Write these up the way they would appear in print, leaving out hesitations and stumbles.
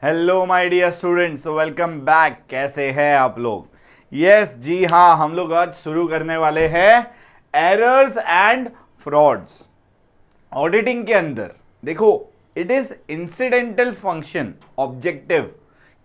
Hello my dear students, welcome back. कैसे हैं आप लोग? यस जी हाँ, हम लोग आज शुरू करने वाले हैं एरर्स एंड फ्रॉड्स ऑडिटिंग के अंदर। देखो, it is incidental function objective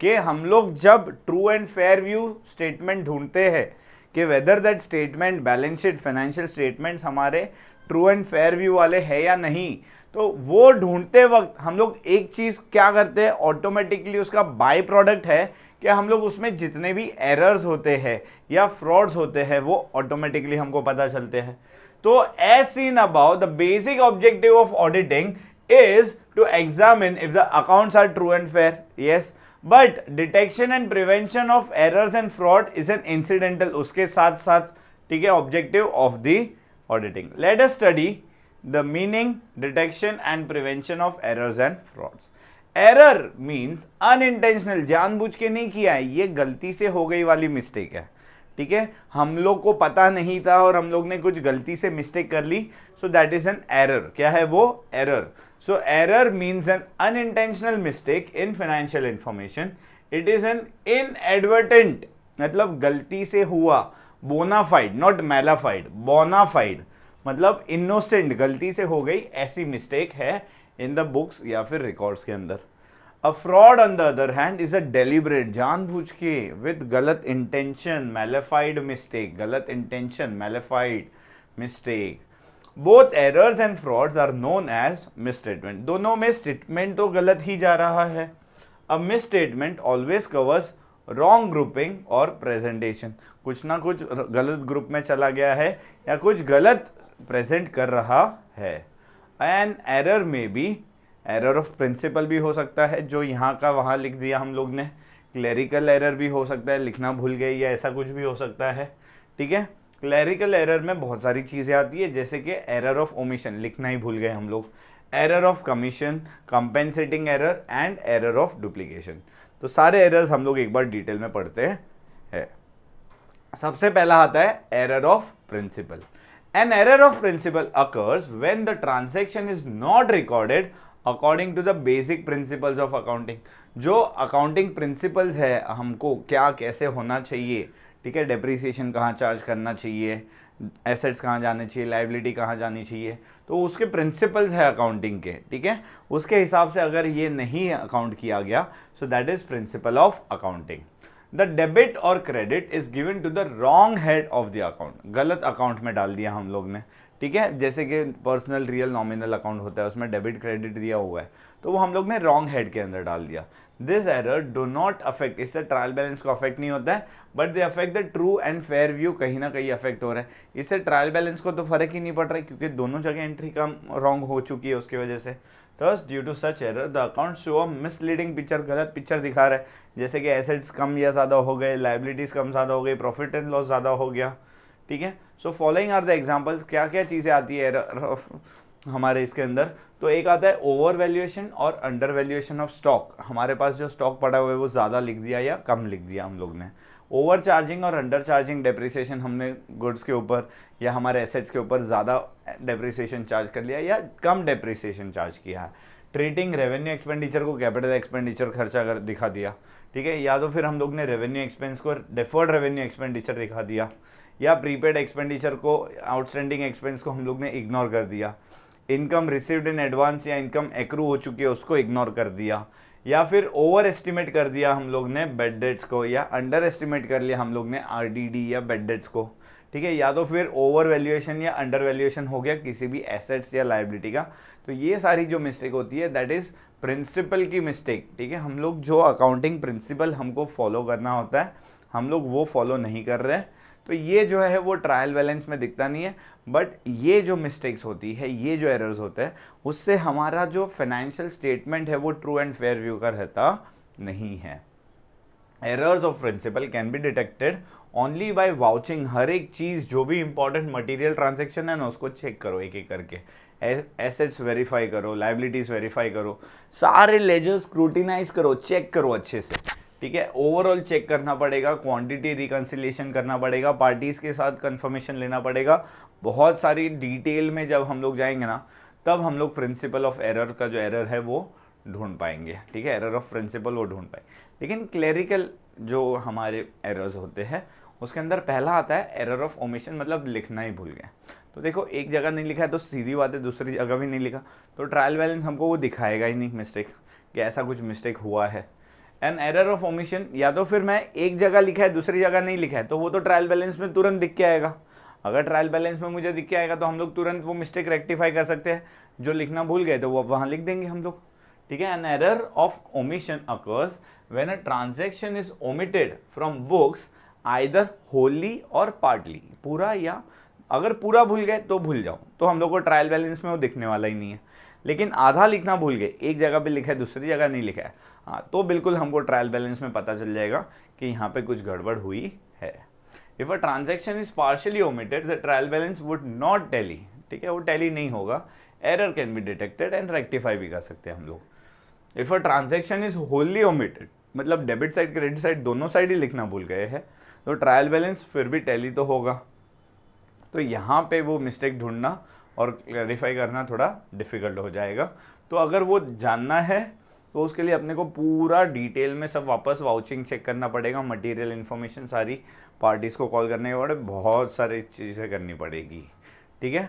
कि हम लोग जब true and fair view statement ढूंढते हैं कि whether that statement, balance sheet, financial statements हमारे ट्रू एंड फेयर व्यू वाले हैं या नहीं, तो वो ढूंढते वक्त हम लोग एक चीज क्या करते हैं, ऑटोमेटिकली उसका बाय प्रोडक्ट है कि हम लोग उसमें जितने भी एरर्स होते हैं या फ्रॉड्स होते हैं वो ऑटोमेटिकली हमको पता चलते हैं। तो as seen above, the basic objective of auditing is to examine if the accounts are true and fair. Yes, but detection and prevention of errors and fraud is an incidental, उसके साथ साथ, ठीक है, objective of the auditing. Let us study the meaning, detection and prevention of errors and frauds. Error means unintentional, जानबूझ के नहीं किया है, ये गलती से हो गई वाली मिस्टेक है। ठीक है, हम लोग को पता नहीं था और हम लोग ने कुछ गलती से मिस्टेक कर ली, so that is an error. क्या है वो? Error. So error means an unintentional mistake in financial information. It is an inadvertent, मतलब गलती से हुआ, बोनाफाइड, नॉट मैलाफाइड, बोनाफाइड मतलब इनोसेंट, गलती से हो गई ऐसी मिस्टेक है इन द बुक्स या फिर रिकॉर्ड्स के अंदर। A fraud on the other hand is a deliberate, जानबूझ के, with गलत intention, malified mistake, गलत intention, malified mistake. Both errors and frauds are known as misstatement. दोनों में statement तो गलत ही जा रहा है। A misstatement always covers wrong grouping और presentation. कुछ ना कुछ गलत ग्रुप में चला गया है या कुछ गलत प्रेजेंट कर रहा है। An error may be error of principal भी हो सकता है, जो यहाँ का वहाँ लिख दिया हम लोग ने। क्लैरिकल एरर भी हो सकता है, लिखना भूल गए या ऐसा कुछ भी हो सकता है। ठीक है, क्लैरिकल एरर में बहुत सारी चीज़ें आती है, जैसे कि एरर ऑफ ओमिशन, लिखना ही भूल गए हम लोग, error of commission, compensating error and error of duplication. तो सारे एरर्स हम लोग एक बार डिटेल में पढ़ते हैं। सबसे पहला आता है error of principle. An error of principle occurs when the transaction is not recorded according to the basic principles of accounting. जो अकाउंटिंग प्रिंसिपल्स है, हमको क्या कैसे होना चाहिए, ठीक है, डेप्रिसिएशन कहाँ चार्ज करना चाहिए, एसेट्स कहाँ जाने चाहिए, लाइबिलिटी कहाँ जानी चाहिए, तो उसके प्रिंसिपल्स है अकाउंटिंग के, ठीक है, उसके हिसाब से अगर ये नहीं अकाउंट किया गया, so that is principle of accounting. The debit और credit is given to the wrong head of the account, गलत अकाउंट में डाल दिया हम लोग ने, ठीक है, जैसे कि पर्सनल, रियल, नॉमिनल अकाउंट होता है, उसमें डेबिट क्रेडिट दिया हुआ है, तो वो हम लोग ने रॉन्ग हेड के अंदर डाल दिया। This error do not affect, इससे ट्रायल बैलेंस को अफेक्ट नहीं होता है, but they affect the true and fair view, कहीं ना कहीं अफेक्ट हो रहा है। इससे ट्रायल बैलेंस को तो फर्क ही नहीं पड़ रहा है, क्योंकि दोनों जगह एंट्री कम रॉन्ग हो चुकी है उसकी वजह से। Thus, due to such error, the account show a misleading picture, गलत पिक्चर दिखा रहा है, जैसे कि एसेट्स कम या ज़्यादा हो गए, लाइबिलिटीज़ कम ज़्यादा हो गई, प्रॉफिट एंड लॉस ज़्यादा हो गया। ठीक है, so following are the examples, क्या क्या चीज़ें आती है एरर ऑफ हमारे इसके अंदर। तो एक आता है ओवर वैल्यूएशन और अंडर वैल्यूएशन ऑफ स्टॉक। हमारे पास जो स्टॉक पड़ा हुआ है वो ज़्यादा लिख दिया या कम लिख दिया हम लोग ने। ओवर चार्जिंग और अंडर चार्जिंग डेप्रिसिएशन, हमने गुड्स के ऊपर या हमारे एसेट्स के ऊपर ज़्यादा डेप्रिसिएशन चार्ज कर लिया या कम डेप्रिसिएशन चार्ज किया है। ट्रीटिंग रेवेन्यू एक्सपेंडिचर को कैपिटल एक्सपेंडिचर खर्चा कर दिखा दिया, ठीक है, या तो फिर हम लोग ने रेवेन्यू एक्सपेंस को डिफर्ड रेवेन्यू एक्सपेंडिचर दिखा दिया, या प्रीपेड एक्सपेंडिचर को, आउटस्टैंडिंग एक्सपेंस को हम लोग ने इग्नोर कर दिया। इनकम रिसीव्ड इन एडवांस या इनकम एक्रू हो चुकी है उसको इग्नोर कर दिया, या फिर ओवर एस्टिमेट कर दिया हम लोग ने बेड डेट्स को, या अंडर एस्टिमेट कर लिया हम लोग ने आरडीडी या बेड डेट्स को, ठीक है, या तो फिर ओवर वैल्यूएशन या अंडर वैल्यूएशन हो गया किसी भी एसेट्स या लाइबिलिटी का। तो ये सारी जो मिस्टेक होती है दैट इज प्रिंसिपल की मिस्टेक, ठीक है। हम लोग जो अकाउंटिंग प्रिंसिपल हमको फॉलो करना होता है, हम लोग वो फॉलो नहीं कर रहे हैं, तो ये जो है वो ट्रायल बैलेंस में दिखता नहीं है, बट ये जो मिस्टेक्स होती है, ये जो एरर्स होते हैं, उससे हमारा जो फाइनेंशियल स्टेटमेंट है वो ट्रू एंड फेयर व्यू का रहता नहीं है। Errors of principle can be detected only by vouching. हर एक चीज़ जो भी इंपॉर्टेंट मटेरियल ट्रांजेक्शन है ना, उसको चेक करो एक एक करके, एसेट्स वेरीफाई करो, लाइबिलिटीज़ वेरीफाई करो, सारे लेजर्स स्क्रूटिनाइज करो, चेक करो अच्छे से, ठीक है। ओवरऑल चेक करना पड़ेगा, क्वांटिटी रिकंसिलिएशन करना पड़ेगा, पार्टीज़ के साथ कंफर्मेशन लेना पड़ेगा, बहुत सारी डिटेल में जब हम लोग जाएंगे ना, तब हम लोग प्रिंसिपल ऑफ एरर का जो एरर है वो ढूंढ पाएंगे, ठीक है, एरर ऑफ प्रिंसिपल वो ढूंढ पाए। लेकिन क्लेरिकल जो हमारे एरर्स होते हैं उसके अंदर पहला आता है एरर ऑफ ओमिशन, मतलब लिखना ही भूल गए। तो देखो एक जगह नहीं लिखा है तो सीधी बात है दूसरी जगह भी नहीं लिखा, तो ट्रायल बैलेंस हमको वो दिखाएगा ही नहीं मिस्टेक कि ऐसा कुछ मिस्टेक हुआ है। एंड एरर ऑफ ओमिशन, या तो फिर मैं एक जगह लिखा है दूसरी जगह नहीं लिखा है, तो वो तो ट्रायल बैलेंस में तुरंत दिख के आएगा। अगर ट्रायल बैलेंस में मुझे दिख के आएगा तो हम लोग तुरंत वो मिस्टेक रेक्टिफाई कर सकते हैं, जो लिखना भूल गए तो वो वहाँ लिख देंगे हम लोग, ठीक है। An error of omission occurs when a transaction is omitted from books either Holi और पार्टली, पूरा या अगर पूरा भूल गए तो भूल जाओ, तो हम लोग को ट्रायल बैलेंस में वो दिखने वाला ही नहीं है। लेकिन आधा लिखना भूल गए, एक जगह पे लिखा है दूसरी जगह नहीं लिखा है, हाँ, तो बिल्कुल हमको ट्रायल बैलेंस में पता चल जाएगा कि यहाँ पे कुछ गड़बड़ हुई है। If a transaction is partially omitted the trial balance would not tally, ठीक है, वो टैली नहीं होगा, error can be detected and rectify भी कर सकते हैं हम लोग। If a transaction is Holi omitted, मतलब डेबिट साइड क्रेडिट साइड दोनों साइड ही लिखना भूल गए हैं, तो ट्रायल बैलेंस फिर भी टैली तो होगा। तो यहाँ पे वो मिस्टेक ढूंढना और क्लैरिफाई करना थोड़ा डिफ़िकल्ट हो जाएगा। तो अगर वो जानना है तो उसके लिए अपने को पूरा डिटेल में सब वापस वाउचिंग चेक करना पड़ेगा, मटेरियल इन्फॉर्मेशन सारी पार्टीज़ को कॉल करने के बाद बहुत सारी चीज़ें करनी पड़ेगी, ठीक है।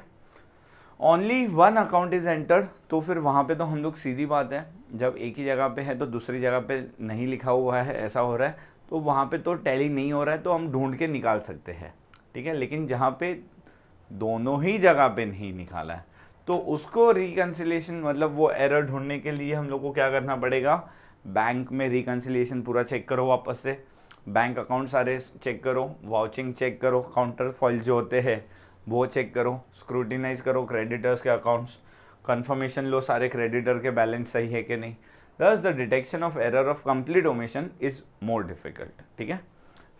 Only one account is enter, तो फिर वहाँ पे तो हम लोग सीधी बात है, जब एक ही जगह पे है तो दूसरी जगह पे नहीं लिखा हुआ है, ऐसा हो रहा है, तो वहाँ पे तो टैली नहीं हो रहा है, तो हम ढूंढ के निकाल सकते हैं, ठीक है। लेकिन जहाँ पे दोनों ही जगह पे नहीं निकाला है तो उसको रिकन्सिलिएशन, मतलब वो एरर ढूंढने के लिए हम लोग को क्या करना पड़ेगा, बैंक में रिकन्सिलिएशन पूरा चेक करो, वापस से बैंक अकाउंट सारे चेक करो, वाउचिंग चेक करो, काउंटर फॉइल जो होते हैं वो चेक करो, स्क्रूटिनाइज करो क्रेडिटर्स के अकाउंट्स, कंफर्मेशन लो सारे क्रेडिटर के बैलेंस सही है कि नहीं। दस the detection of error of complete omission is more difficult, ठीक है।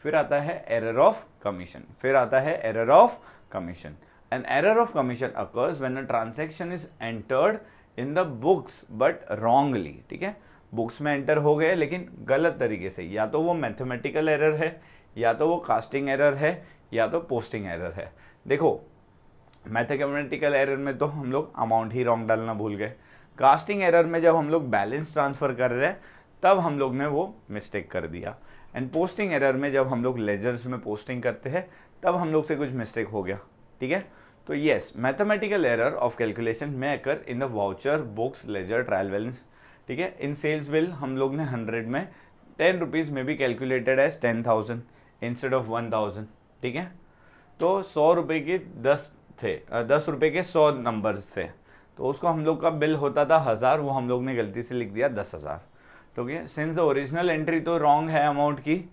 फिर आता है एरर ऑफ कमीशन, फिर आता है error of commission. An error of commission occurs when a transaction is entered in the books but wrongly, ठीक है, बुक्स में एंटर हो गए लेकिन गलत तरीके से, या तो वो मैथमेटिकल एरर है, या तो वो कास्टिंग एरर है, या तो पोस्टिंग एरर है। देखो मैथमेटिकल एरर में तो हम लोग अमाउंट ही रॉन्ग डालना भूल गए, कास्टिंग एरर में जब हम लोग बैलेंस ट्रांसफ़र कर रहे हैं तब हम लोग ने वो मिस्टेक कर दिया, एंड पोस्टिंग एरर में जब हम लोग लेजर्स में पोस्टिंग करते हैं तब हम लोग से कुछ मिस्टेक हो गया, ठीक है। तो yes, mathematical error of calculation may occur in the voucher, books, ledger, trial balance, ठीक है। इन सेल्स बिल हम लोग ने 100 में 10 रुपीज़ में भी कैलकुलेटेड एज 10,000 इंस्टेड ऑफ 1,000, ठीक है। तो 100 रुपये के 10 थे, 10 रुपये के 100 नंबर्स थे, तो उसको हम लोग का बिल होता था 1000, वो हम लोग ने गलती से लिख दिया 10,000, ठीक है। सिंस द ओरिजिनल एंट्री तो रॉन्ग है अमाउंट की,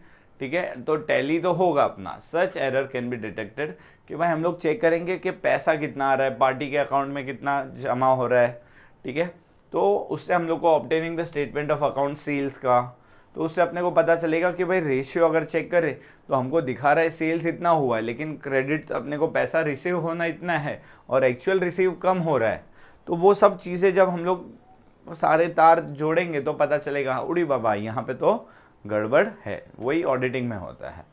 ठीक है, तो टैली तो होगा अपना। सच एरर कैन बी डिटेक्टेड, कि भाई हम लोग चेक करेंगे कि पैसा कितना आ रहा है, पार्टी के अकाउंट में कितना जमा हो रहा है, ठीक है। तो उससे हम लोग को obtaining the statement of account sales का, तो उससे अपने को पता चलेगा कि भाई रेशियो अगर चेक करें तो हमको दिखा रहा है सेल्स इतना हुआ है, लेकिन क्रेडिट अपने को पैसा रिसीव होना इतना है और एक्चुअल रिसीव कम हो रहा है। तो वो सब चीज़ें जब हम लोग सारे तार जोड़ेंगे तो पता चलेगा उड़ी बाबा यहाँ पे तो गड़बड़ है, वही ऑडिटिंग में होता है।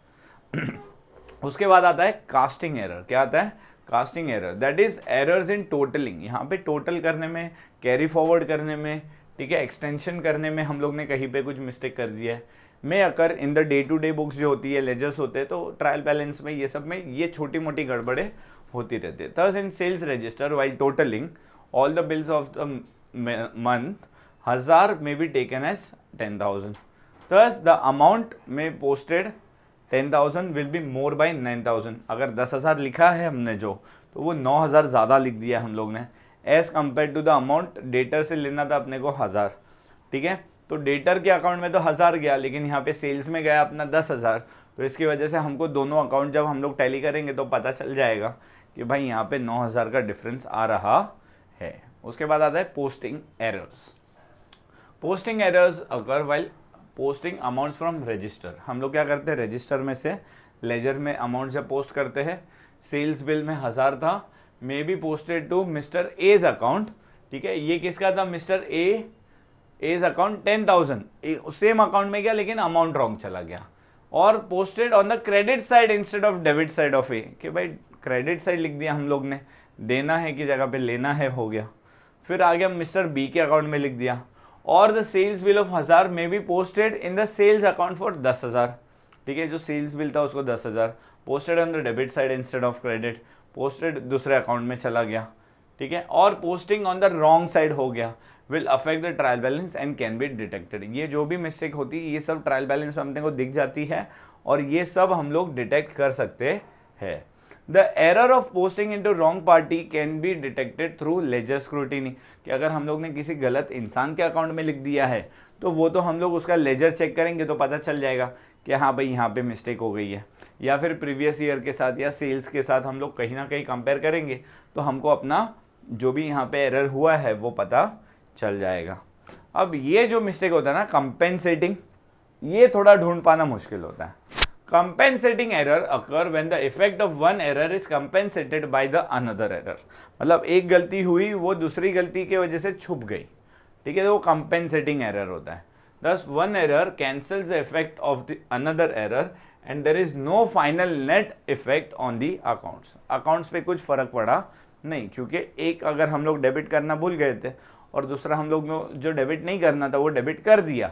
उसके बाद आता है कास्टिंग एरर। क्या आता है? Casting error, that is errors in totalling. यहाँ पे टोटल करने में, कैरी फॉरवर्ड करने में, ठीक है, एक्सटेंशन करने में हम लोग ने कहीं पे कुछ मिस्टेक कर दिया है। May occur in the day to day books जो होती है, लेजर्स होते हैं, तो ट्रायल बैलेंस में ये सब में ये छोटी मोटी गड़बड़े होती रहती है। Thus in sales register while totalling all the bills of the month 1000 may be taken as 10,000. Thus the amount में posted 10,000 will be more by 9,000. अगर 10,000 लिखा है हमने जो, तो वो 9,000 ज़्यादा लिख दिया हम लोग ने, as compare to the amount debtor से लेना था अपने को 1000, ठीक है। तो डेटर के अकाउंट में तो 1000 गया, लेकिन यहाँ पे सेल्स में गया अपना 10,000, तो इसकी वजह से हमको दोनों अकाउंट जब हम लोग टैली करेंगे तो पता चल जाएगा कि भाई यहाँ पे 9,000 का डिफरेंस आ रहा है। उसके बाद आता है posting errors. Posting errors occur while posting amounts from register. हम लोग क्या करते हैं, रजिस्टर में से लेजर में अमाउंट जब पोस्ट करते हैं, सेल्स बिल में 1000 था, may be posted to mister A's account, ठीक है। ये किसका था? Mister A's account 10,000, same account में गया लेकिन अमाउंट रॉन्ग चला गया, और posted on the credit side instead of debit side of A, कि भाई क्रेडिट साइड लिख दिया हम लोग ने, देना है की जगह पे लेना है हो गया। फिर आ गया मिस्टर बी के अकाउंट में लिख दिया, और the sales bill of 1000 may be posted in the sales account for 10,000। ठीक है, जो सेल्स बिल था उसको 10,000 posted on the debit side instead of credit, posted दूसरे अकाउंट में चला गया। ठीक है, और posting on the wrong side हो गया, will affect the trial balance and can be detected. ये जो भी मिस्टेक होती है ये सब ट्रायल बैलेंस में अपने को दिख जाती है और ये सब हम लोग डिटेक्ट कर सकते हैं। The error of posting into wrong party can be detected through ledger scrutiny, कि अगर हम लोग ने किसी गलत इंसान के अकाउंट में लिख दिया है तो वो तो हम लोग उसका लेजर चेक करेंगे तो पता चल जाएगा कि हाँ भाई यहाँ पे मिस्टेक हो गई है, या फिर प्रीवियस ईयर के साथ या सेल्स के साथ हम लोग कहीं ना कहीं कंपेयर करेंगे तो हमको अपना जो भी यहाँ पे एरर हुआ है वो पता चल जाएगा। अब ये जो मिस्टेक होता है ना कंपेंसेटिंग, ये थोड़ा ढूंढ पाना मुश्किल होता है। Compensating error occur when the effect of one error is compensated by the another error, मतलब एक गलती हुई वो दूसरी गलती की वजह से छुप गई। ठीक है, तो वो कंपेंसेटिंग एरर होता है। Thus one error cancels the effect of the another error and there is no final net effect on the accounts. Accounts पे कुछ फर्क पड़ा नहीं, क्योंकि एक अगर हम लोग डेबिट करना भूल गए थे और दूसरा हम लोग जो डेबिट नहीं करना था वो डेबिट कर दिया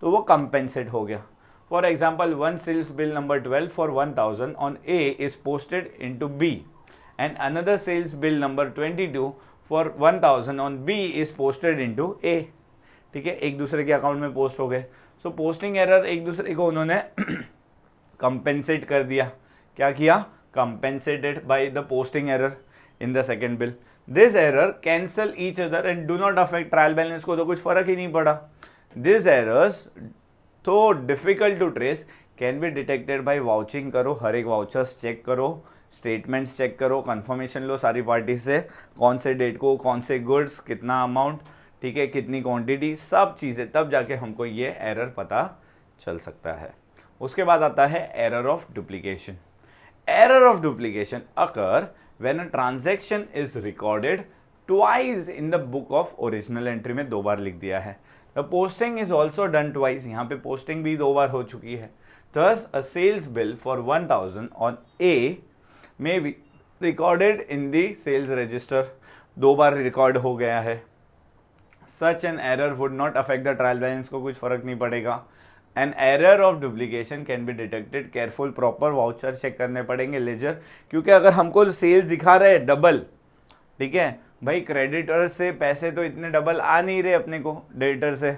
तो वो कंपेंसेट हो गया। For example, one sales bill number 12 for 1000 on A is posted into B and another sales bill number 22 for 1000 on B is posted into A. ठीक है, एक दूसरे के अकाउंट में पोस्ट हो गए। सो पोस्टिंग एरर एक दूसरे को उन्होंने कंपेंसेट कर दिया। क्या किया? Compensated by the posting error in the second bill. This error cancel each other and do not affect trial balance को तो कुछ फर्क ही नहीं पड़ा। These errors though difficult to trace can be detected by vouching करो, हर एक vouchers check करो, statements check करो, कंफर्मेशन लो सारी पार्टी से, कौन से डेट को, कौन से गुड्स, कितना अमाउंट, ठीक है, कितनी क्वांटिटी, सब चीज़ें, तब जाके हमको ये एरर पता चल सकता है। उसके बाद आता है error of duplication. Error of duplication occur when a transaction is recorded twice in the book of original entry में 2 बार लिख दिया है। The posting is also done twice, यहाँ पे posting भी 2 बार हो चुकी है। Thus a sales bill for 1000 on A may be recorded in the sales register, 2 bar record हो गया है। Such an error would not affect the trial balance को कुछ फर्क नहीं पड़ेगा। An error of duplication can be detected, careful, proper voucher check करने पड़ेंगे, लेजर, क्योंकि अगर हमको सेल्स दिखा रहे हैं डबल, ठीक है भाई, क्रेडिटर से पैसे तो इतने डबल आ नहीं रहे अपने को डेबिटर से,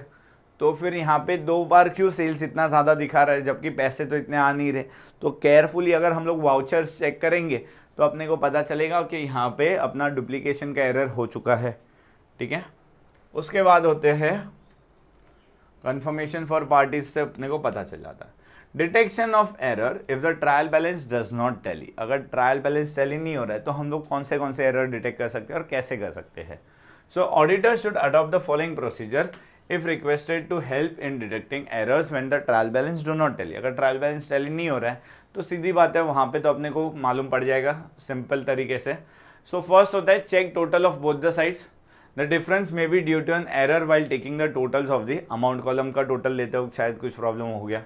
तो फिर यहाँ पे 2 बार क्यों सेल्स इतना ज़्यादा दिखा रहा है जबकि पैसे तो इतने आ नहीं रहे। तो केयरफुली अगर हम लोग वाउचर्स चेक करेंगे तो अपने को पता चलेगा कि यहाँ पे अपना डुप्लीकेशन का एरर हो चुका है। ठीक है, उसके बाद होते हैं कंफर्मेशन फॉर पार्टीज, से अपने को पता चल जाता है। Detection of error if the trial balance does not tally, अगर ट्रायल बैलेंस टैली नहीं हो रहा है तो हम लोग कौन से एरर डिटेक्ट कर सकते हैं और कैसे कर सकते हैं। So auditor should adopt the following procedure if requested to help in detecting errors when the trial balance do not tally. अगर ट्रायल बैलेंस टैली नहीं हो रहा है तो सीधी बात है वहाँ पे तो अपने को मालूम पड़ जाएगा सिंपल तरीके से। सो फर्स्ट होता है check total of both the sides, the difference may be due to an error while taking the totals of the amount, column का टोटल लेते हो शायद कुछ प्रॉब्लम हो गया।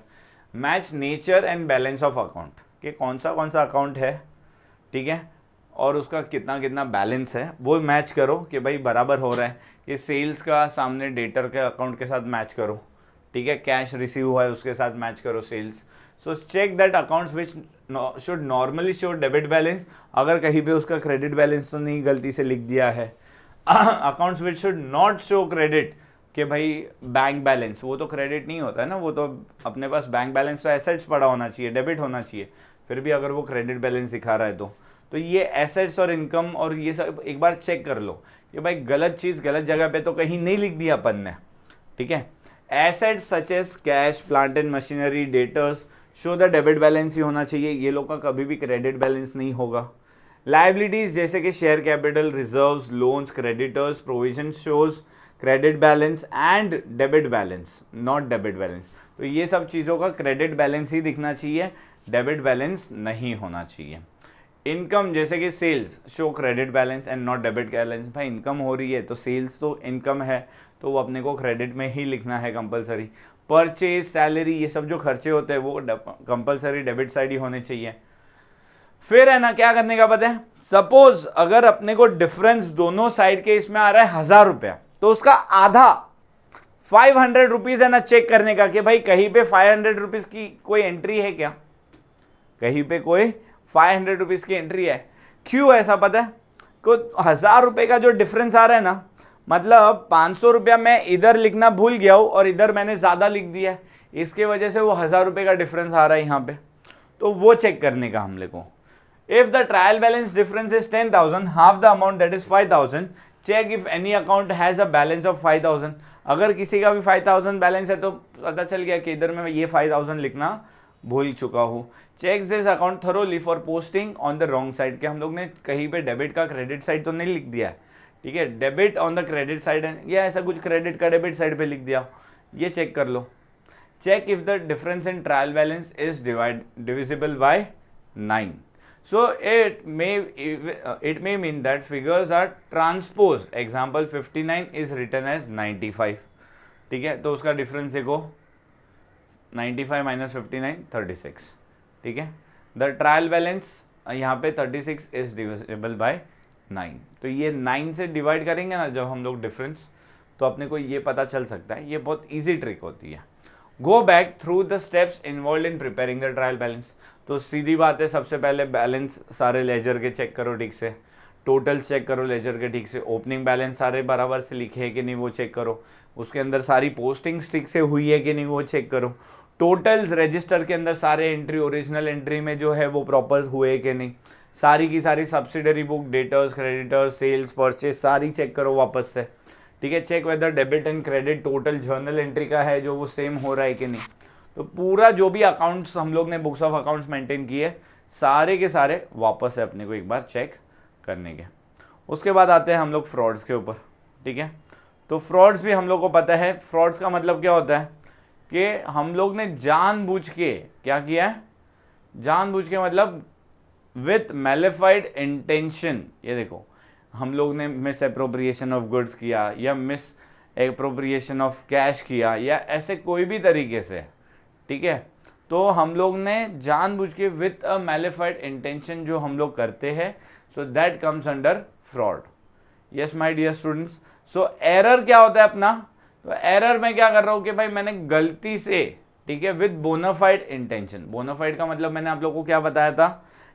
Match nature and balance of account, कि कौन सा अकाउंट है, ठीक है, और उसका कितना कितना बैलेंस है वो मैच करो कि भाई बराबर हो रहा है। कि सेल्स का सामने डेटर के अकाउंट के साथ मैच करो, ठीक है, कैश रिसीव हुआ है उसके साथ मैच करो sales. So check that accounts which should normally show debit balance, अगर कहीं पे उसका क्रेडिट बैलेंस तो नहीं गलती से लिख दिया है। Accounts which should not show credit, कि भाई बैंक बैलेंस, वो तो क्रेडिट नहीं होता है ना, वो तो अपने पास बैंक बैलेंस तो एसेट्स पड़ा होना चाहिए, डेबिट होना चाहिए, फिर भी अगर वो क्रेडिट बैलेंस दिखा रहा है तो ये एसेट्स और इनकम और ये सब एक बार चेक कर लो कि भाई गलत चीज़ गलत जगह पे तो कहीं नहीं लिख दिया अपन ने। ठीक है, assets such as cash, plant and machinery, debtors show the debit balance ही होना चाहिए, ये लोग का कभी भी क्रेडिट बैलेंस नहीं होगा। लाइबिलिटीज जैसे कि share capital, reserves, loans, creditors, provision shows credit balance and debit balance, not debit balance, तो ये सब चीज़ों का क्रेडिट बैलेंस ही दिखना चाहिए, डेबिट बैलेंस नहीं होना चाहिए। इनकम जैसे कि sales show credit balance and not debit balance, भाई इनकम हो रही है तो सेल्स तो इनकम है तो वो अपने को क्रेडिट में ही लिखना है कंपलसरी। परचेज, सैलरी, ये सब जो खर्चे होते हैं वो कंपलसरी डेबिट साइड ही होने चाहिए। फिर है ना क्या करने का पता है, सपोज अगर अपने को डिफरेंस दोनों साइड के इसमें आ रहा है 1000 रुपया तो उसका आधा 500 रुपीज है ना चेक करने का कि भाई कहीं पे 500 रुपीज की कोई एंट्री है क्या, कहीं पे कोई 500 रुपीज की एंट्री है। क्यों ऐसा पता है, को 1000 रुपये का जो डिफरेंस आ रहा है ना, मतलब 500 रुपया मैं इधर लिखना भूल गया हूँ और इधर मैंने ज़्यादा लिख दिया है, इसके वजह से वो 1000 रुपये का डिफरेंस आ रहा है यहाँ पे, तो वो चेक करने का हम लोग को। If the trial balance difference is 10,000, half the amount that is 5,000, check if any account has a balance of 5,000। अगर किसी का भी 5,000 बैलेंस है तो पता चल गया कि इधर मैं ये 5,000 लिखना भूल चुका हूँ। Check this account thoroughly for posting on the wrong side, के हम लोग ने कहीं पे डेबिट का क्रेडिट साइड तो नहीं लिख दिया है, ठीक है, debit on the credit side है या ऐसा कुछ क्रेडिट का डेबिट साइड पे लिख दिया, ये चेक कर लो। Check if the difference in trial balance is divisible by 9, so it may mean that figures are transposed, example 59 is written as 95, ठीक है, तो उसका डिफरेंस देखो 95 माइनस 59 36, ठीक है। द ट्रायल बैलेंस यहाँ पे 36 इज डिविजिबल बाय 9, तो ये 9 से डिवाइड करेंगे ना जब हम लोग डिफरेंस, तो अपने को ये पता चल सकता है, ये बहुत ईजी ट्रिक होती है। Go back through the steps involve in preparing the trial balance, तो सीधी बात है, सबसे पहले बैलेंस सारे लेजर के चेक करो ठीक से, टोटल चेक करो लेजर के ठीक से, ओपनिंग बैलेंस सारे बराबर से लिखे हैं कि नहीं वो चेक करो, उसके अंदर सारी पोस्टिंग्स ठीक से हुई है कि नहीं वो चेक करो, टोटल्स रजिस्टर के अंदर सारे एंट्री ओरिजिनल एंट्री में जो है वो प्रॉपर हुए कि नहीं, सारी की सारी subsidiary book, debtors, creditors, sales, purchase सारी चेक करो वापस से, ठीक है। Check whether debit and credit total journal entry का है जो वो सेम हो रहा है कि नहीं, तो पूरा जो भी अकाउंट्स हम लोग ने बुक्स ऑफ अकाउंट्स मेंटेन किए सारे के सारे वापस से अपने को एक बार चेक करने के। उसके बाद आते हैं हम लोग फ्रॉड्स के ऊपर, ठीक है। तो फ्रॉड्स भी हम लोग को पता है, फ्रॉड्स का मतलब क्या होता है कि हम लोग ने जानबूझ के क्या किया है, जानबूझ के मतलब विथ मैलिफाइड इंटेंशन, ये देखो हम लोग ने मिस अप्रोप्रिएशन ऑफ गुड्स किया या मिस अप्रोप्रिएशन ऑफ कैश किया या ऐसे कोई भी तरीके से, ठीक है, तो हम लोग ने जानबूझ के विथ अ मैलिफाइड इंटेंशन जो हम लोग करते हैं, so that comes under fraud. Yes my dear students, so error क्या होता है अपना, तो एरर में क्या कर रहा हूँ कि भाई मैंने गलती से, ठीक है, विद बोनाफाइड इंटेंशन, बोनाफाइड का मतलब मैंने आप लोगों को क्या बताया था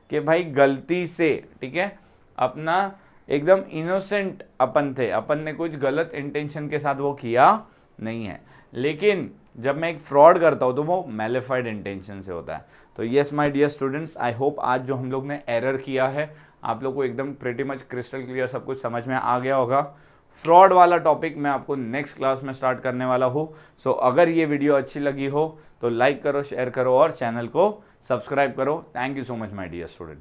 कि भाई गलती से, ठीक है, अपना एकदम इनोसेंट अपन थे, अपन ने कुछ गलत इंटेंशन के साथ वो किया नहीं है, लेकिन जब मैं एक फ्रॉड करता हूँ तो वो मैलिफाइड इंटेंशन से होता है। तो yes my dear students, I hope आज जो हम लोग ने एरर किया है आप लोग को एकदम प्रीटी मच क्रिस्टल क्लियर सब कुछ समझ में आ गया होगा। फ्रॉड वाला टॉपिक मैं आपको नेक्स्ट क्लास में स्टार्ट करने वाला हूँ। सो अगर ये वीडियो अच्छी लगी हो तो लाइक करो, शेयर करो और चैनल को सब्सक्राइब करो। Thank you so much my dear student.